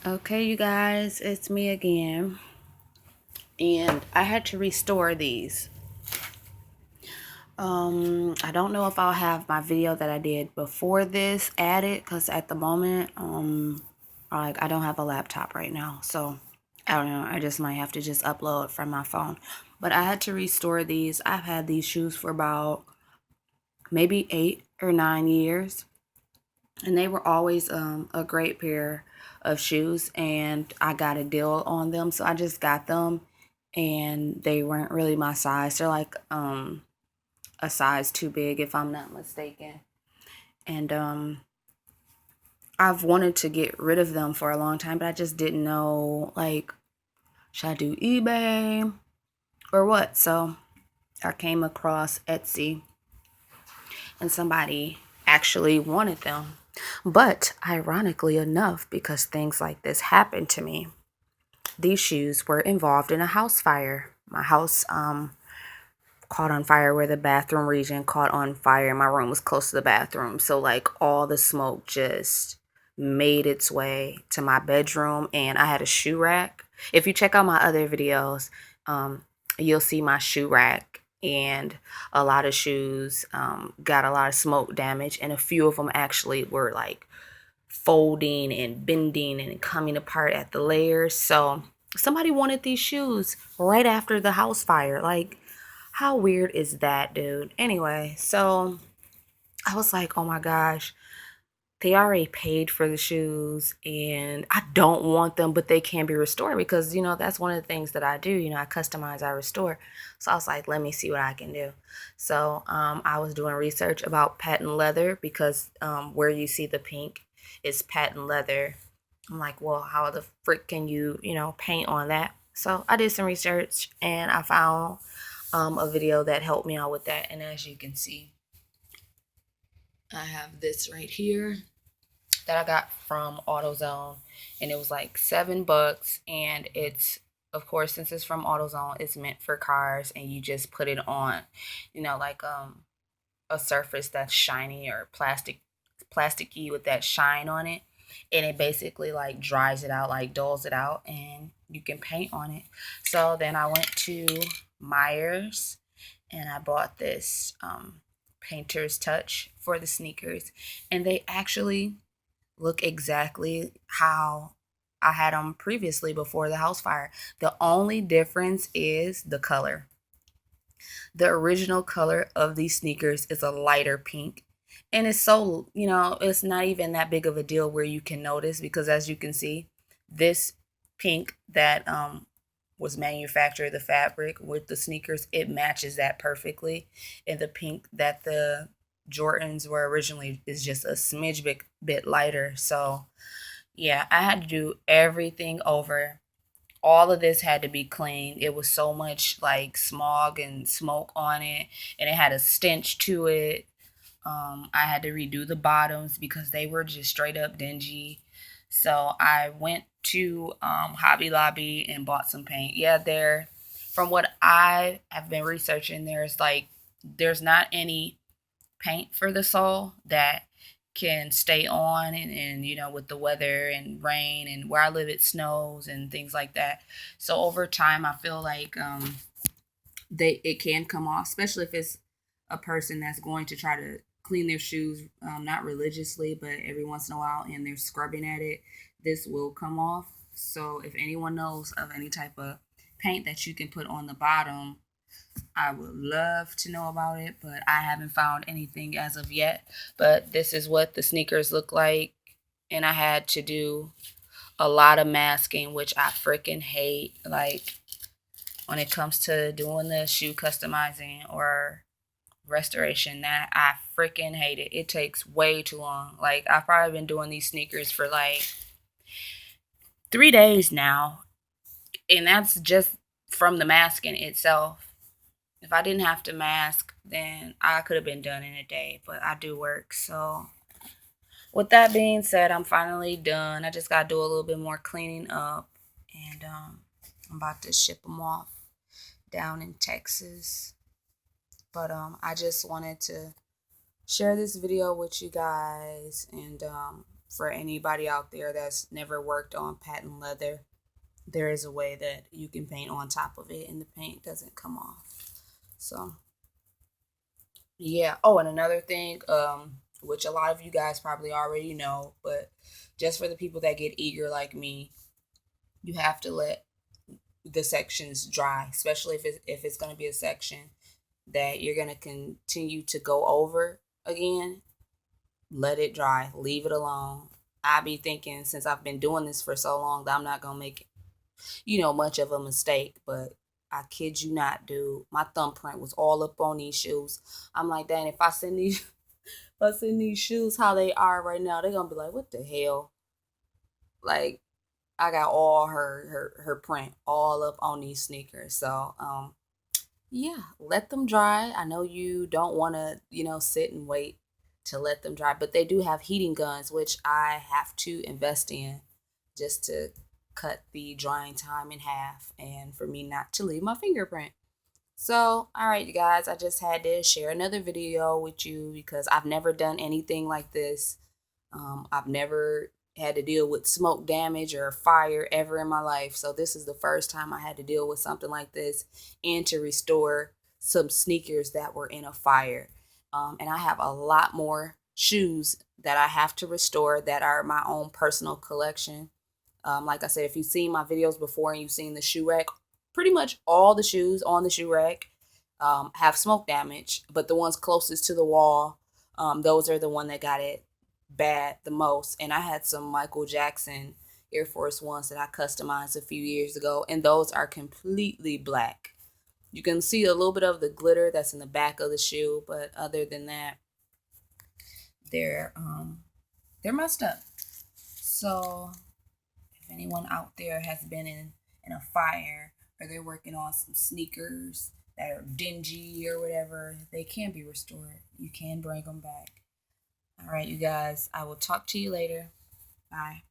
Okay, you guys, it's me again. And I had to restore these. I don't know if I'll have my video that I did before this added because at the moment, I don't have a laptop right now. So I don't know. I just might have to just upload from my phone. But I had to restore these. I've had these shoes for about maybe 8 or 9 years. And they were always a great pair of shoes, and I got a deal on them, so I just got them, and they weren't really my size. They're like a size too big, if I'm not mistaken. And I've wanted to get rid of them for a long time, but I just didn't know, like, should I do eBay or what? So I came across Etsy, and somebody actually wanted them. But ironically enough, because things like this happened to me, these shoes were involved in a house fire. My house caught on fire, where the bathroom region caught on fire. My room was close to the bathroom. So like all the smoke just made its way to my bedroom, and I had a shoe rack. If you check out my other videos, you'll see my shoe rack, and a lot of shoes got a lot of smoke damage, and a few of them actually were like folding and bending and coming apart at the layers. So somebody wanted these shoes right after the house fire. Like, how weird is that, dude? Anyway, so I was like, oh my gosh, they already paid for the shoes and I don't want them, but they can be restored because, that's one of the things that I do. I customize, I restore. So I was like, let me see what I can do. So I was doing research about patent leather because where you see the pink is patent leather. I'm like, well, how the frick can you, paint on that? So I did some research and I found a video that helped me out with that. And as you can see, I have this right here that I got from AutoZone, and it was like $7. And it's, of course, since it's from AutoZone, it's meant for cars, and you just put it on, like a surface that's shiny or plasticky with that shine on it, and it basically like dries it out, like dulls it out, and you can paint on it. So then I went to Myers and I bought this painter's touch for the sneakers, and they actually look exactly how I had them previously before the house fire. The only difference is the color. The original color of these sneakers is a lighter pink. And it's so, it's not even that big of a deal where you can notice because as you can see, this pink that was manufactured, the fabric with the sneakers, it matches that perfectly. And the pink that the Jordans were originally is just a smidge bit lighter. So yeah, I had to do everything over. All of this had to be cleaned. It was so much like smog and smoke on it, and it had a stench to it. I had to redo the bottoms because they were just straight up dingy. So I went to Hobby Lobby and bought some paint. Yeah, from what I have been researching, there's not any paint for the sole that can stay on and with the weather and rain, and where I live it snows and things like that. So over time I feel like it can come off, especially if it's a person that's going to try to clean their shoes, not religiously but every once in a while, and they're scrubbing at it. This will come off. So if anyone knows of any type of paint that you can put on the bottom, I would love to know about it, but I haven't found anything as of yet. But this is what the sneakers look like. And I had to do a lot of masking, which I freaking hate. Like, when it comes to doing the shoe customizing or restoration, that I freaking hate it. It takes way too long. Like, I've probably been doing these sneakers for like 3 days now. And that's just from the masking itself. If I didn't have to mask, then I could have been done in a day, but I do work. So, with that being said, I'm finally done. I just got to do a little bit more cleaning up, and I'm about to ship them off down in Texas. But I just wanted to share this video with you guys and For anybody out there that's never worked on patent leather, there is a way that you can paint on top of it and the paint doesn't come off. So yeah. Oh, and another thing, which a lot of you guys probably already know, but just for the people that get eager like me, you have to let the sections dry, especially if it's going to be a section that you're going to continue to go over again. Let it dry, leave it alone. I be thinking, since I've been doing this for so long, that I'm not going to make, much of a mistake, but I kid you not, dude. My thumbprint was all up on these shoes. I'm like, dang, if I send these if I send these shoes how they are right now, they're gonna be like, what the hell? Like, I got all her print all up on these sneakers. So yeah, let them dry. I know you don't want to, sit and wait to let them dry, but they do have heating guns, which I have to invest in just to cut the drying time in half and for me not to leave my fingerprint. So, all right, you guys, I just had to share another video with you because I've never done anything like this. I've never had to deal with smoke damage or fire ever in my life. So this is the first time I had to deal with something like this and to restore some sneakers that were in a fire. And I have a lot more shoes that I have to restore that are my own personal collection. Like I said, if you've seen my videos before and you've seen the shoe rack, pretty much all the shoes on the shoe rack have smoke damage, but the ones closest to the wall, those are the one that got it bad the most. And I had some Michael Jackson Air Force Ones that I customized a few years ago, and those are completely black. You can see a little bit of the glitter that's in the back of the shoe, but other than that, they're they're messed up. So if anyone out there has been in a fire or they're working on some sneakers that are dingy or whatever, they can be restored. You can bring them back. All right, you guys, I will talk to you later. Bye.